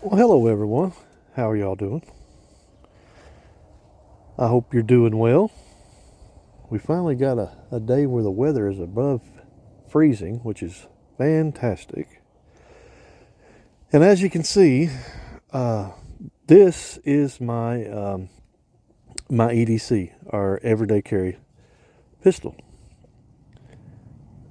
Well, hello everyone. How are y'all doing? I hope you're doing well. We finally got a day where the weather is above freezing, which is fantastic. And as you can see, uh, this is my EDC, our everyday carry pistol.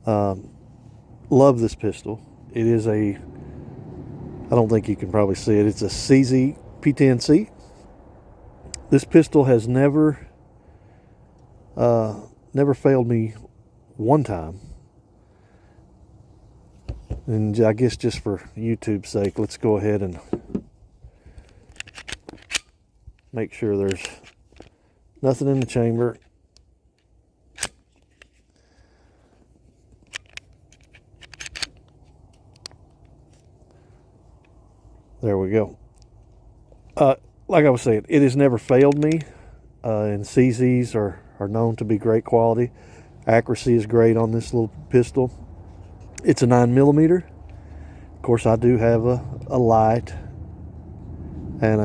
Love this pistol. It is I don't think you can probably see it. It's a CZ P10C. This pistol has never failed me one time. And I guess just for YouTube's sake, let's go ahead and make sure there's nothing in the chamber. There we go. Like I was saying, it has never failed me. And CZs are known to be great quality. Accuracy is great on this little pistol. It's a 9mm. Of course, I do have a light and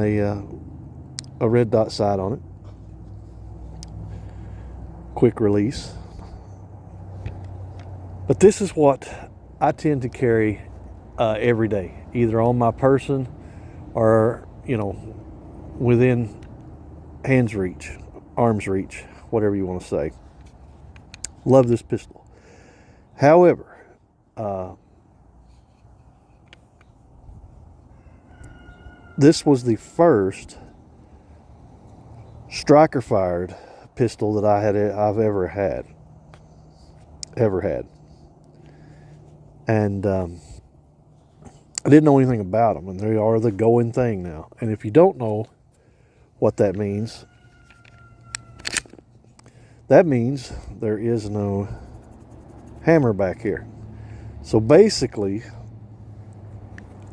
a red dot sight on it. Quick release. But this is what I tend to carry every day, either on my person or, within hand's reach, arm's reach, whatever you want to say. Love this pistol. However, this was the first striker fired pistol that I've ever had. And I didn't know anything about them, and they are the going thing now. And if you don't know what that means there is no hammer back here. So basically,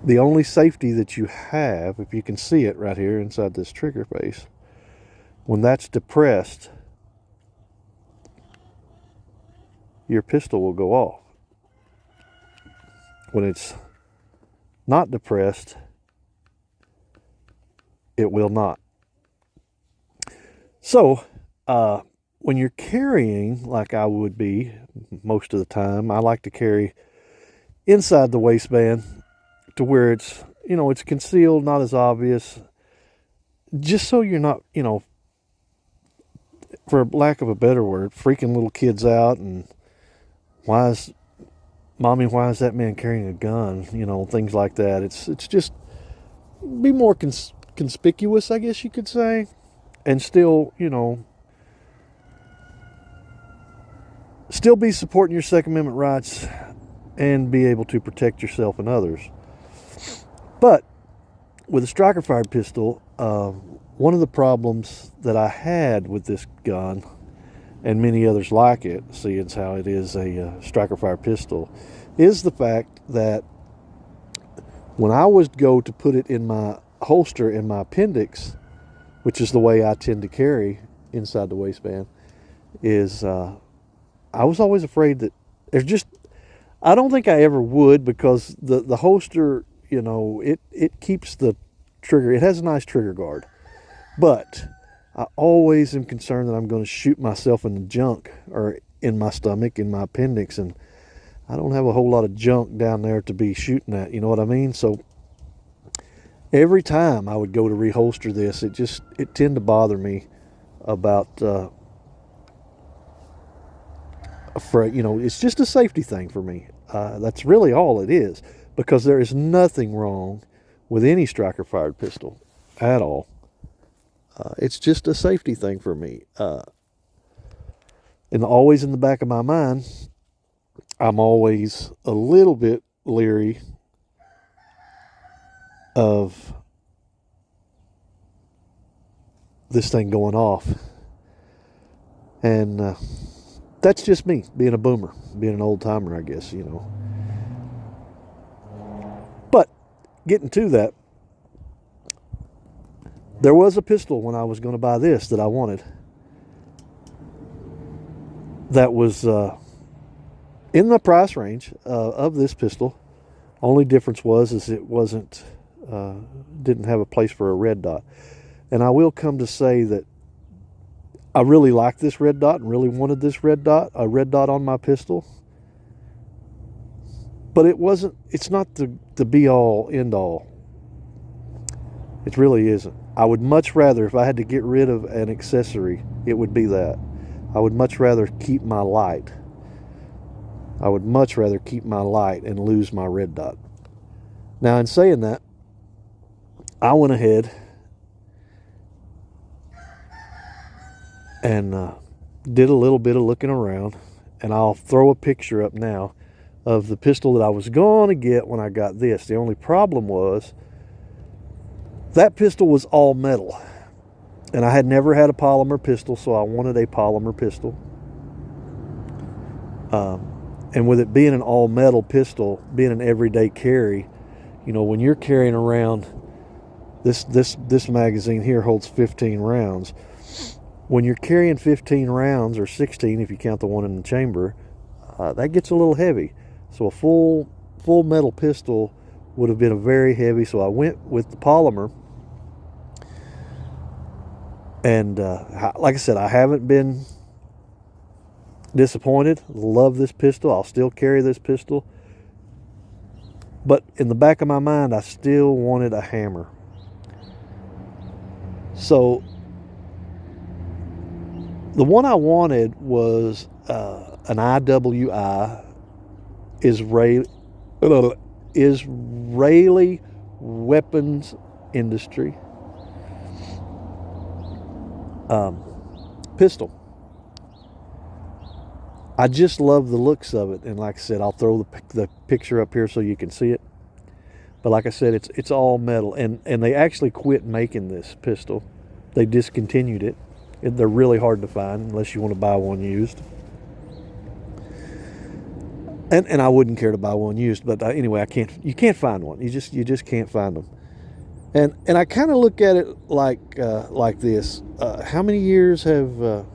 the only safety that you have, if you can see it right here inside this trigger face, when that's depressed, your pistol will go off. When it's not depressed, it will not. So, when you're carrying, like I would be most of the time, I like to carry inside the waistband to where it's, it's concealed, not as obvious, just so you're not, for lack of a better word, freaking little kids out and why is that man carrying a gun? Things like that. It's just be more conspicuous, I guess you could say, and still, still be supporting your Second Amendment rights and be able to protect yourself and others. But with a striker fired pistol, one of the problems that I had with this gun, and many others like it, seeing as how it is a striker fire pistol, is the fact that when I would go to put it in my holster in my appendix, which is the way I tend to carry inside the waistband, is I was always afraid that I don't think I ever would, because the holster, it keeps the trigger, it has a nice trigger guard, but I always am concerned that I'm going to shoot myself in the junk or in my stomach, in my appendix, and I don't have a whole lot of junk down there to be shooting at, you know what I mean? So every time I would go to reholster this, it tended to bother me about, it's just a safety thing for me. That's really all it is, because there is nothing wrong with any striker fired pistol at all. It's just a safety thing for me. And always in the back of my mind, I'm always a little bit leery of this thing going off. And that's just me, being a boomer, being an old timer, I guess, But getting to that, there was a pistol when I was going to buy this that I wanted that was in the price range of this pistol. Only difference is it wasn't didn't have a place for a red dot. And I will come to say that I really liked this red dot and really wanted this red dot, a red dot on my pistol. But it's not the be all end all. It really isn't. I would much rather, if I had to get rid of an accessory, it would be that. I would much rather keep my light. I would much rather keep my light and lose my red dot. Now, in saying that, I went ahead and did a little bit of looking around, and I'll throw a picture up now of the pistol that I was going to get when I got this. The only problem was that pistol was all metal, and I had never had a polymer pistol, so I wanted a polymer pistol. And with it being an all metal pistol, being an everyday carry, when you're carrying around this magazine here holds 15 rounds. When you're carrying 15 rounds, or 16 if you count the one in the chamber, that gets a little heavy. So a full metal pistol would have been very heavy. So I went with the polymer. And like I said, I haven't been disappointed. Love this pistol. I'll still carry this pistol. But in the back of my mind, I still wanted a hammer. So the one I wanted was an IWI Israeli weapons industry pistol. I just love the looks of it, and like I said, I'll throw the picture up here so you can see it. But like I said, it's all metal, and they actually quit making this pistol. They discontinued it. They're really hard to find unless you want to buy one used. And I wouldn't care to buy one used, but anyway, you can't find one. You just can't find them. And I kind of look at it like this. How many years have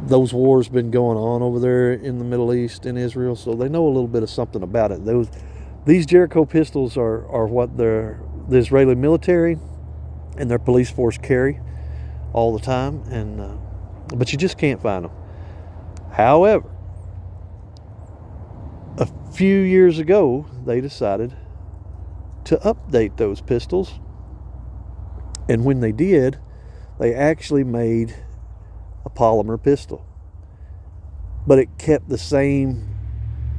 those wars been going on over there in the Middle East, in Israel? So they know a little bit of something about it. These Jericho pistols are what the Israeli military and their police force carry all the time, but you just can't find them. However, a few years ago, they decided to update those pistols, and when they did, they actually made a polymer pistol, but it kept the same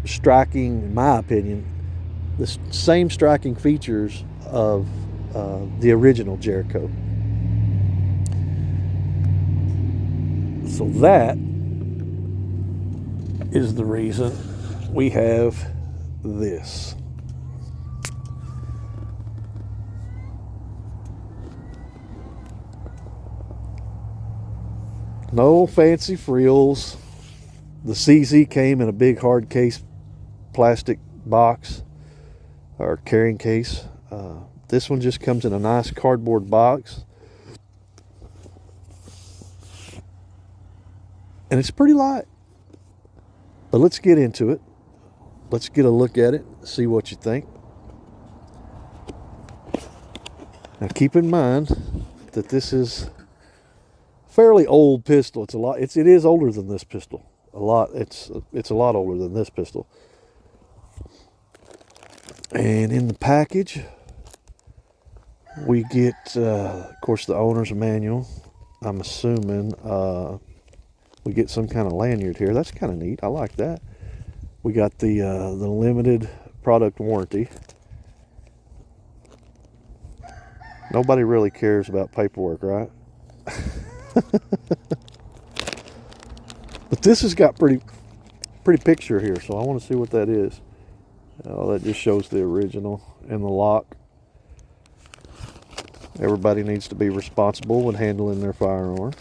striking, in my opinion, the same striking features of the original Jericho. So that is the reason we have this. No fancy frills. The CZ came in a big hard case plastic box or carrying case. This one just comes in a nice cardboard box. And it's pretty light. But let's get into it. Let's get a look at it, see what you think. Now keep in mind that this is a fairly old pistol. It is older than this pistol. A lot. It's a lot older than this pistol. And in the package, we get, of course, the owner's manual. I'm assuming we get some kind of lanyard here. That's kind of neat. I like that. We got the limited product warranty. Nobody really cares about paperwork, right? But this has got pretty picture here, so I want to see what that is. Oh, that just shows the original and the lock. Everybody needs to be responsible when handling their firearm.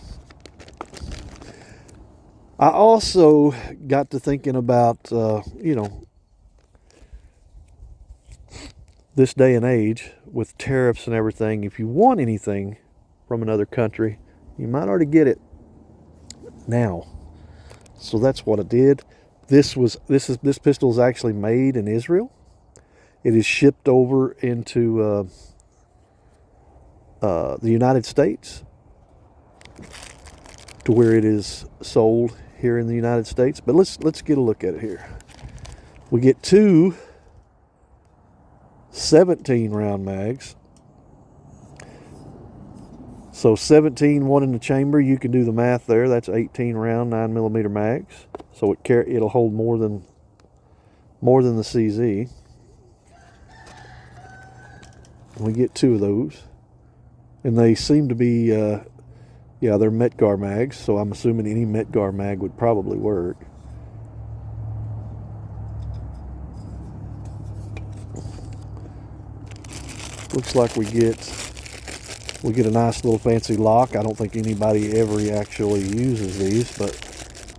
I also got to thinking about, this day and age with tariffs and everything. If you want anything from another country, you might already get it now. So that's what I did. This pistol is actually made in Israel. It is shipped over into the United States to where it is sold here in the United States. But let's get a look at it here. We get two 17 round mags. So 17, one in the chamber. You can do the math there. That's 18 round 9mm mags. So it'll hold more than the CZ. We get two of those, and they seem to be yeah, they're Metgar mags, so I'm assuming any Metgar mag would probably work. Looks like we get a nice little fancy lock. I don't think anybody ever actually uses these, but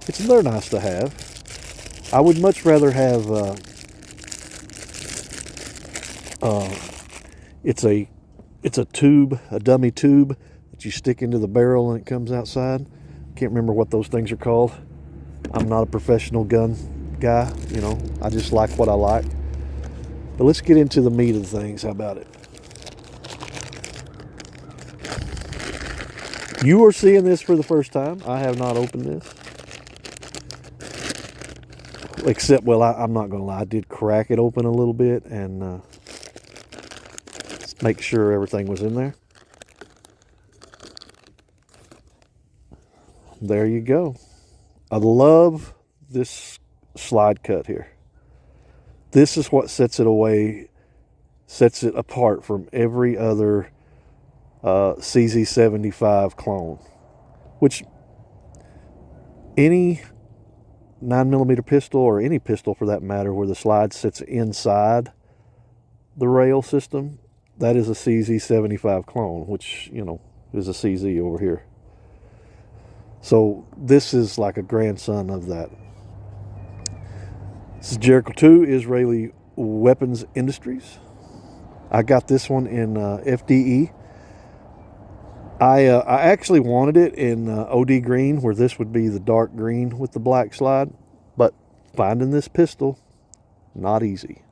they're nice to have. I would much rather have it's a tube, a dummy tube that you stick into the barrel and it comes outside. Can't remember what those things are called. I'm not a professional gun guy, you know. I just like what I like. But let's get into the meat of the things. How about it? You are seeing this for the first time. I have not opened this. Except, well, I'm not going to lie. I did crack it open a little bit and make sure everything was in there. There you go. I love this slide cut here. This is what sets it apart from every other CZ75 clone, which any 9mm pistol, or any pistol for that matter, where the slide sits inside the rail system, that is a CZ75 clone, which, you know, is a CZ over here. So this is like a grandson of that. This is Jericho 2 Israeli Weapons Industries. I got this one in FDE. I actually wanted it in OD green, where this would be the dark green with the black slide. But finding this pistol, not easy.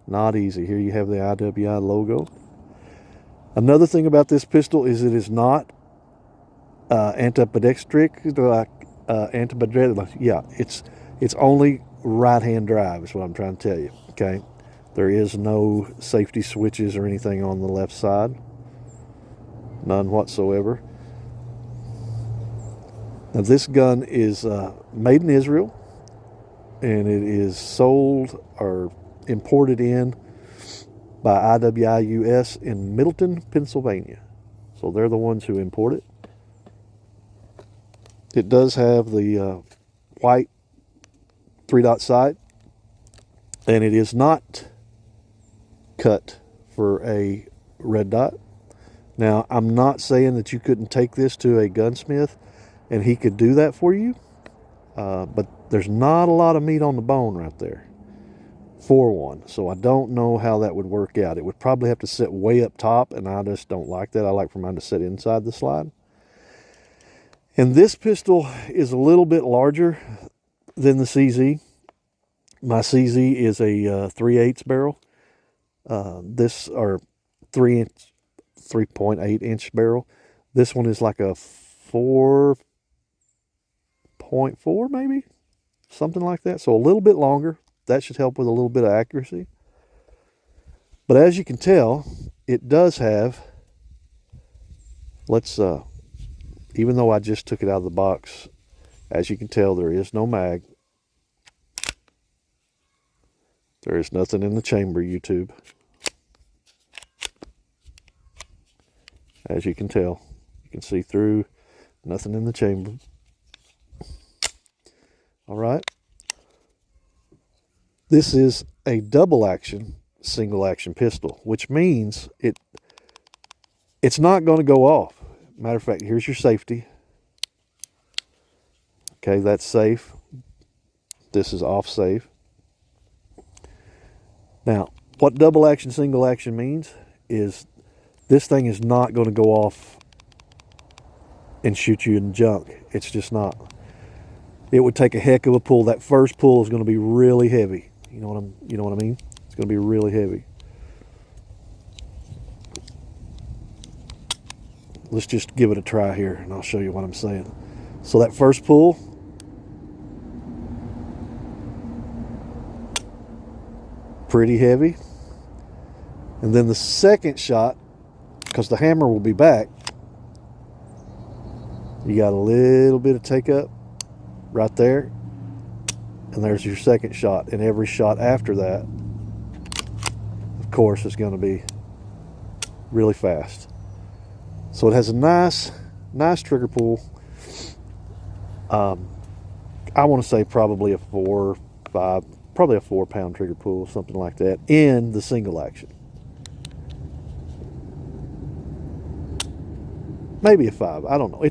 Not easy. Here you have the IWI logo. Another thing about this pistol is it is not antipedestric. Yeah, it's only right-hand drive is what I'm trying to tell you. Okay, there is no safety switches or anything on the left side. None whatsoever. Now this gun is made in Israel, and it is sold or imported in by IWI US in Middleton, Pennsylvania. So they're the ones who import it. It does have the white 3-dot sight, and it is not cut for a red dot. Now, I'm not saying that you couldn't take this to a gunsmith and he could do that for you, but there's not a lot of meat on the bone right there for one. So I don't know how that would work out. It would probably have to sit way up top, and I just don't like that. I like for mine to sit inside the slide. And this pistol is a little bit larger than the CZ. My CZ is a 3/8 barrel. This are 3.8 inch barrel. This one is like a 4.4 maybe, something like that. So a little bit longer. That should help with a little bit of accuracy. But as you can tell, it does have, even though I just took it out of the box, as you can tell, there is no mag. There is nothing in the chamber, YouTube. As you can tell, you can see through, nothing in the chamber. All right. This is a double action, single action pistol, which means it's not going to go off. Matter of fact, here's your safety. Okay, that's safe. This is off safe. Now, what double action, single action means is this thing is not going to go off and shoot you in junk. It's just not. It would take a heck of a pull. That first pull is going to be really heavy. You know what I mean? It's going to be really heavy. let's just give it a try here, and I'll show you what I'm saying. So that first pull, pretty heavy. And then the second shot, because the hammer will be back, you got a little bit of take up right there, and there's your second shot. And every shot after that, of course, is going to be really fast. So it has a nice trigger pull. I want to say probably a 4-pound trigger pull, something like that, in the single action. Maybe a 5. I don't know.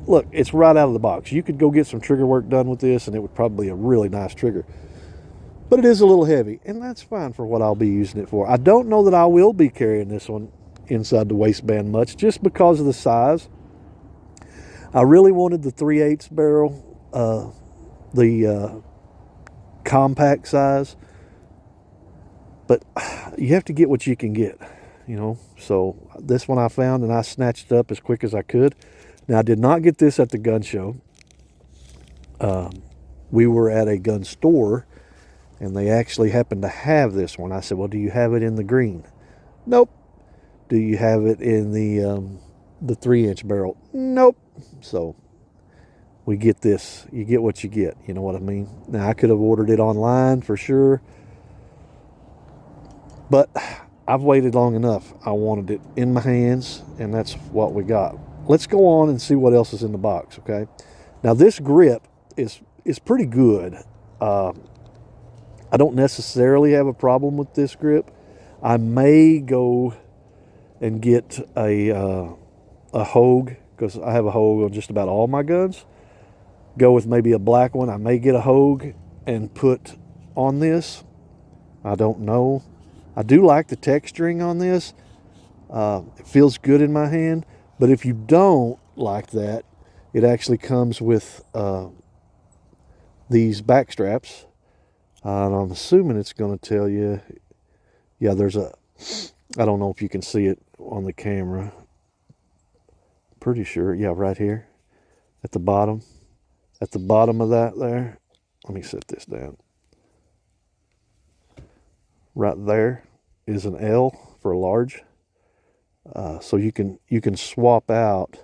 Look, it's right out of the box. You could go get some trigger work done with this, and it would probably be a really nice trigger. But it is a little heavy, and that's fine for what I'll be using it for. I don't know that I will be carrying this one inside the waistband much, just because of the size. I really wanted the 3/8 barrel, the compact size, but you have to get what you can get, you know. So this one I found, and I snatched it up as quick as I could. Now, I did not get this at the gun show. We were at a gun store, and they actually happened to have this one. I said, well, do you have it in the green? Nope. Do you have it in the 3-inch barrel? Nope. So we get this. You get what you get. You know what I mean? Now, I could have ordered it online for sure, but I've waited long enough. I wanted it in my hands, and that's what we got. Let's go on and see what else is in the box, okay? Now, this grip is pretty good. I don't necessarily have a problem with this grip. I may go and get a Hogue, because I have a Hogue on just about all my guns. Go with maybe a black one. I may get a Hogue and put on this. I don't know. I do like the texturing on this. It feels good in my hand. But if you don't like that, it actually comes with these back straps. And I'm assuming it's going to tell you, yeah, there's a, I don't know if you can see it on the camera. Pretty sure, yeah, right here at the bottom. At the bottom of that there, let me set this down. Right there is an L for large. So you can swap out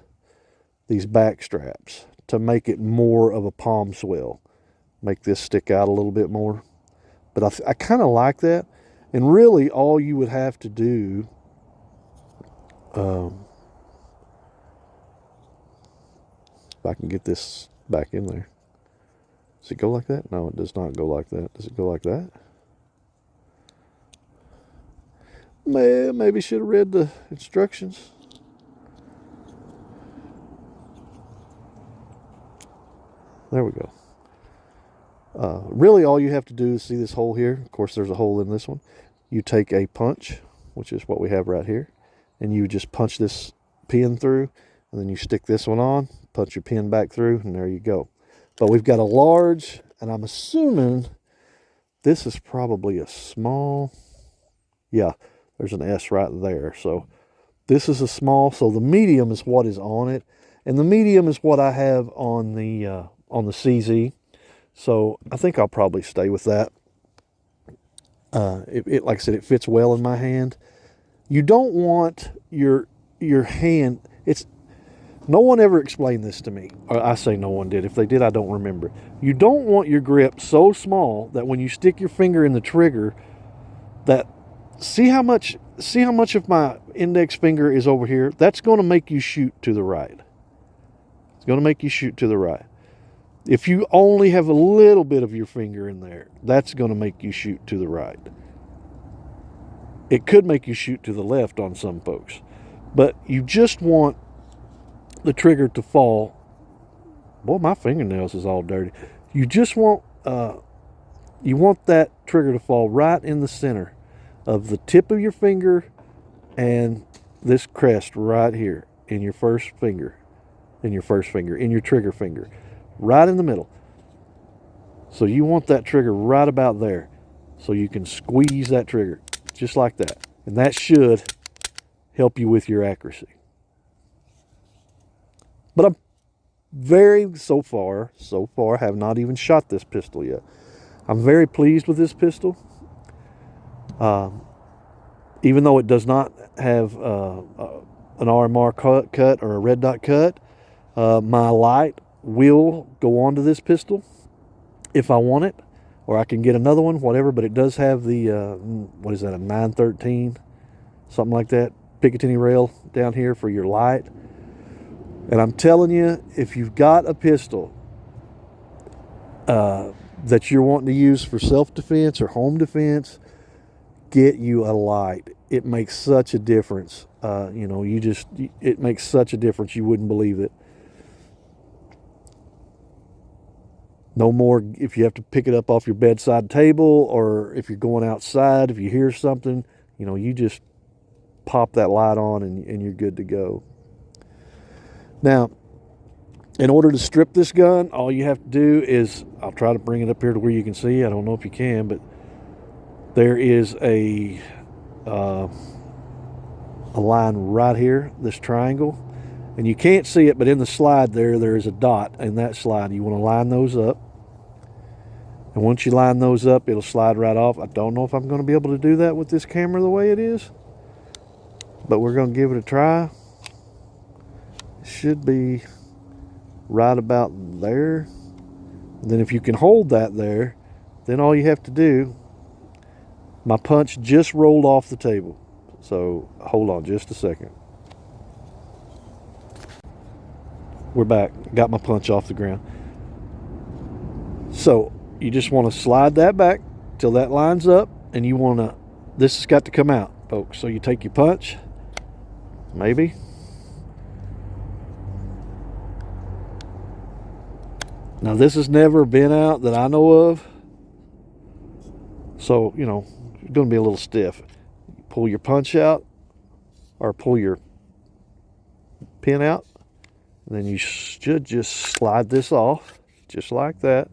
these back straps to make it more of a palm swell. Make this stick out a little bit more. But I kind of like that. And really all you would have to do, if I can get this back in there. Does it go like that? No, it does not go like that. Does it go like that? Maybe should have read the instructions. There we go. Really all you have to do is see this hole here. Of course, there's a hole in this one. You take a punch, which is what we have right here, and you just punch this pin through, and then you stick this one on, punch your pin back through, and there you go. But we've got a large, and I'm assuming this is probably a small. Yeah, there's an S right there. So this is a small, so the medium is what is on it, and the medium is what I have on the CZ. So I think I'll probably stay with that. Like I said, it fits well in my hand. You don't want your hand. No one ever explained this to me. Or I say no one did. If they did, I don't remember. You don't want your grip so small that when you stick your finger in the trigger, that see how much of my index finger is over here. That's going to make you shoot to the right. It's going to make you shoot to the right. If you only have a little bit of your finger in there, that's going to make you shoot to the right. It could make you shoot to the left on some folks. But you just want the trigger to fall. Boy, my fingernails is all dirty. You just want that trigger to fall right in the center of the tip of your finger and this crest right here in your first finger, in your trigger finger. Right in the middle. So you want that trigger right about there. So you can squeeze that trigger just like that. And that should help you with your accuracy. But I'm so far, have not even shot this pistol yet. I'm very pleased with this pistol. Even though it does not have an RMR cut or a red dot cut, my light will go onto this pistol if I want it, or I can get another one, whatever. But it does have the what is that, a 913, something like that, Picatinny rail down here for your light. And I'm telling you, if you've got a pistol that you're wanting to use for self-defense or home defense, get you a light. It makes such a difference. It makes such a difference, you wouldn't believe it. No more if you have to pick it up off your bedside table, or if you're going outside, if you hear something, you just pop that light on and you're good to go. Now, in order to strip this gun, all you have to do is, I'll try to bring it up here to where you can see. I don't know if you can, but there is a line right here, this triangle. And you can't see it, but in the slide there is a dot in that slide. You want to line those up. And once you line those up, it'll slide right off. I don't know if I'm going to be able to do that with this camera the way it is, but we're going to give it a try. It should be right about there. And then if you can hold that there, then all you have to do, my punch just rolled off the table. So hold on just a second. We're back. Got my punch off the ground. So you just want to slide that back till that lines up, and you want to, this has got to come out, folks. So you take your punch, maybe. Now this has never been out that I know of. So, it's going to be a little stiff. Pull your punch out, or pull your pin out, and then you should just slide this off, just like that.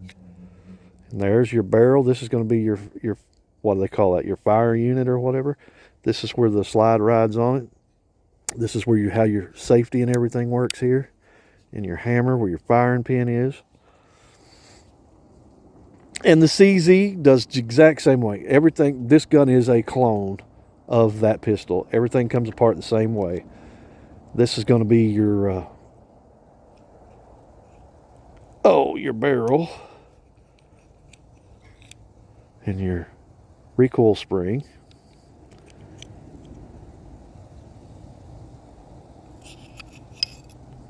And there's your barrel. This is going to be your what do they call that? Your fire unit or whatever. This is where the slide rides on it. This is where how your safety and everything works here. And your hammer, where your firing pin is. And the CZ does the exact same way. Everything, this gun is a clone of that pistol. Everything comes apart the same way. This is going to be your your barrel and your recoil spring.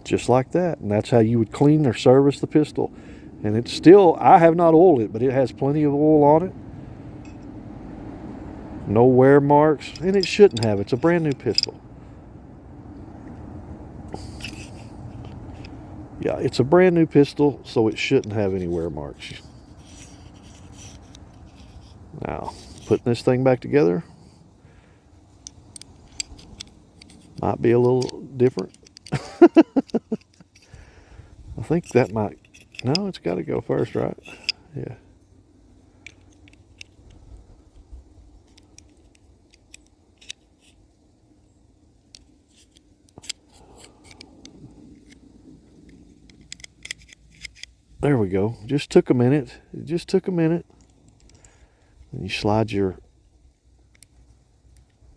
Just like that. And that's how you would clean or service the pistol. And it's still, I have not oiled it, but it has plenty of oil on it. No wear marks, and it shouldn't have. It's a brand new pistol. Yeah, it's a brand new pistol, so it shouldn't have any wear marks. Now, putting this thing back together might be a little different. I think that might, no, it's got to go first, right? Yeah. There we go. Just took a minute. It just took a minute. And you slide your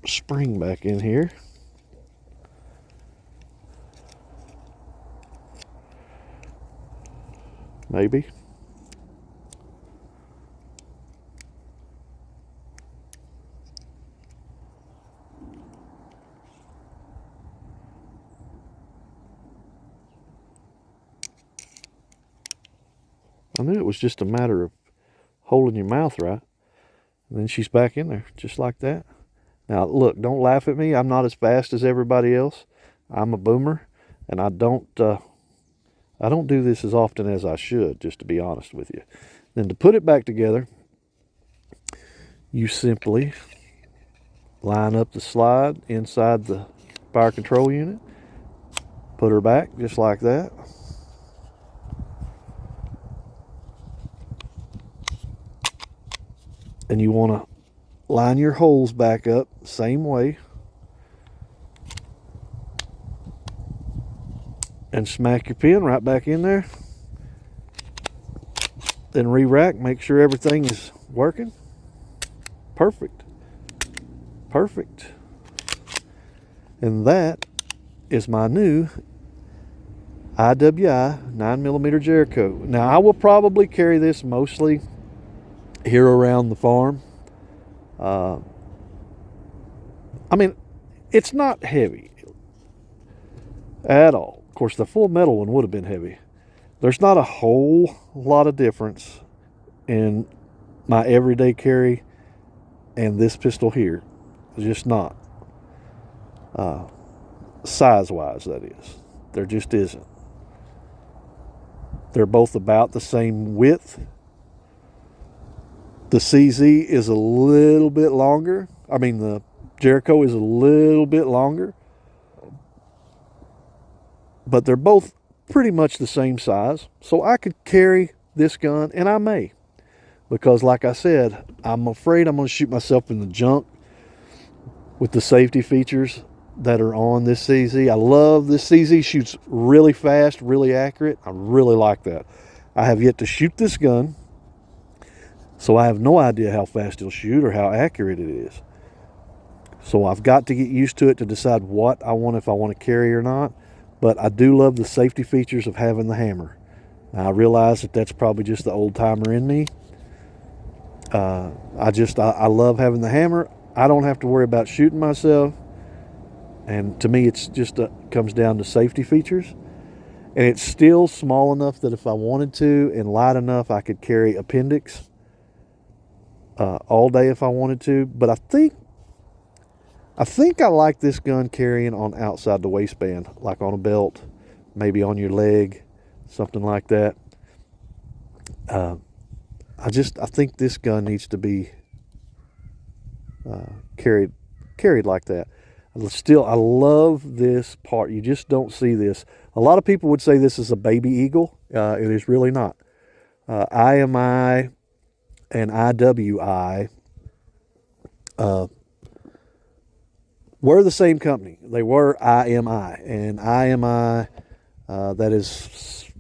spring back in here. Maybe. I knew it was just a matter of holding your mouth right. And then she's back in there, just like that. Now, look, don't laugh at me. I'm not as fast as everybody else. I'm a boomer, and I don't do this as often as I should, just to be honest with you. Then to put it back together, you simply line up the slide inside the fire control unit, put her back just like that. And you want to line your holes back up same way. and smack your pin right back in there. Then re-rack, make sure everything is working. Perfect. Perfect. And that is my new IWI 9mm Jericho. Now, I will probably carry this mostly here around the farm. I mean, it's not heavy at all. Of course, the full metal one would have been heavy. There's not a whole lot of difference in my everyday carry and this pistol here. It's just not. Size-wise, that is. There just isn't. They're both about the same width. The CZ is a little bit longer. I mean, the Jericho is a little bit longer. But they're both pretty much the same size. So I could carry this gun, and I may. Because like I said, I'm afraid I'm going to shoot myself in the junk with the safety features that are on this CZ. I love this CZ. Shoots really fast, really accurate. I really like that. I have yet to shoot this gun, so I have no idea how fast it'll shoot or how accurate it is. So I've got to get used to it to decide what I want, if I want to carry or not. But I do love the safety features of having the hammer. Now, I realize that that's probably just the old timer in me. I love having the hammer. I don't have to worry about shooting myself. And to me, it's just comes down to safety features. And it's still small enough that if I wanted to, and light enough, I could carry appendix all day if I wanted to. But I think I like this gun carrying on outside the waistband, like on a belt, maybe on your leg, something like that. I think this gun needs to be carried like that. Still, I love this part. You just don't see this. A lot of people would say this is a baby eagle. It is really not. IMI and IWI were the same company. They were IMI, and IMI that is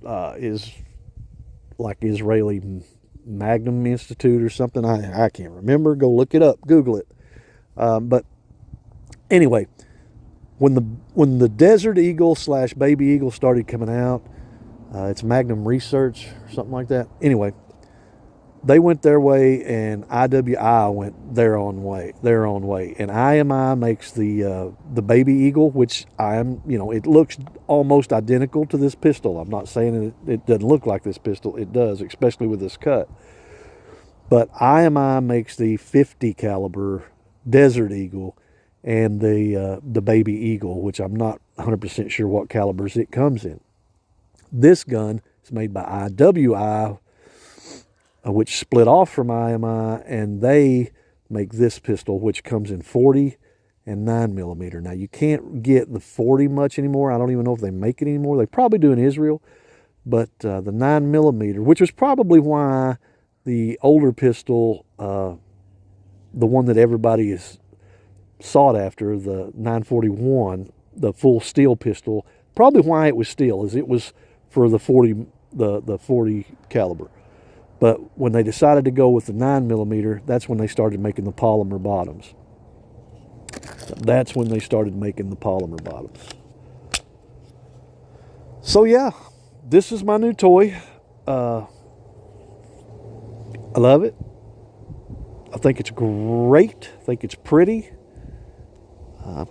like Israeli Magnum Institute or something. I can't remember. Go look it up. Google it. But anyway, when the Desert Eagle / Baby Eagle started coming out, it's Magnum Research or something like that. Anyway, they went their way, and IWI went their own way. And IMI makes the Baby Eagle, which it looks almost identical to this pistol. I'm not saying it doesn't look like this pistol. It does, especially with this cut. But IMI makes the 50 caliber Desert Eagle and the Baby Eagle, which I'm not 100% sure what calibers it comes in. This gun is made by IWI, which split off from IMI, and they make this pistol, which comes in 40 and 9mm. Now, you can't get the 40 much anymore. I don't even know if they make it anymore. They probably do in Israel. But the 9mm, which was probably why the older pistol, the one that everybody is sought after, the 941, the full steel pistol, probably why it was steel is it was for the 40 caliber. But when they decided to go with the 9mm, that's when they started making the polymer bottoms. So yeah, this is my new toy. I love it. I think it's great. I think it's pretty.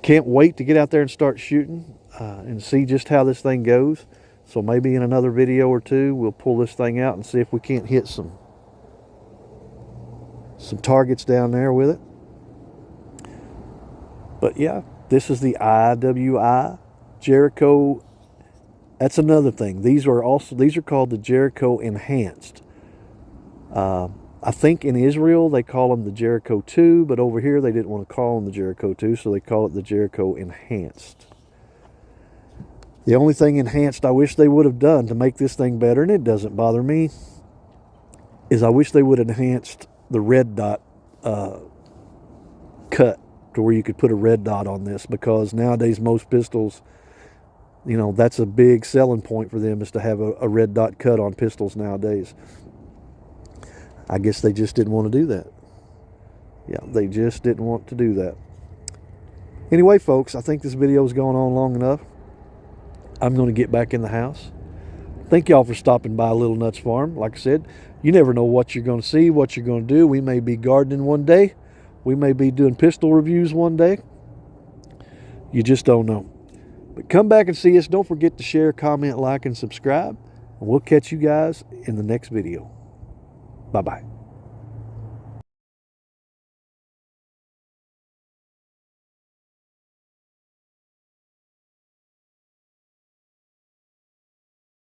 Can't wait to get out there and start shooting and see just how this thing goes. So maybe in another video or two, we'll pull this thing out and see if we can't hit some targets down there with it. But yeah, this is the IWI Jericho. That's another thing. These are called the Jericho Enhanced. I think in Israel they call them the Jericho 2, but over here they didn't want to call them the Jericho 2, so they call it the Jericho Enhanced. The only thing enhanced I wish they would have done to make this thing better, and it doesn't bother me, is I wish they would have enhanced the red dot cut to where you could put a red dot on this, because nowadays most pistols You know, that's a big selling point for them, is to have a red dot cut on pistols nowadays. I guess they just didn't want to do that. Yeah, they just didn't want to do that. Anyway, folks, I think this video is going on long enough. I'm going to get back in the house. Thank y'all for stopping by Little Nuts Farm. Like I said, you never know what you're going to see, what you're going to do. We may be gardening one day. We may be doing pistol reviews one day. You just don't know. But come back and see us. Don't forget to share, comment, like, and subscribe. And we'll catch you guys in the next video. Bye-bye.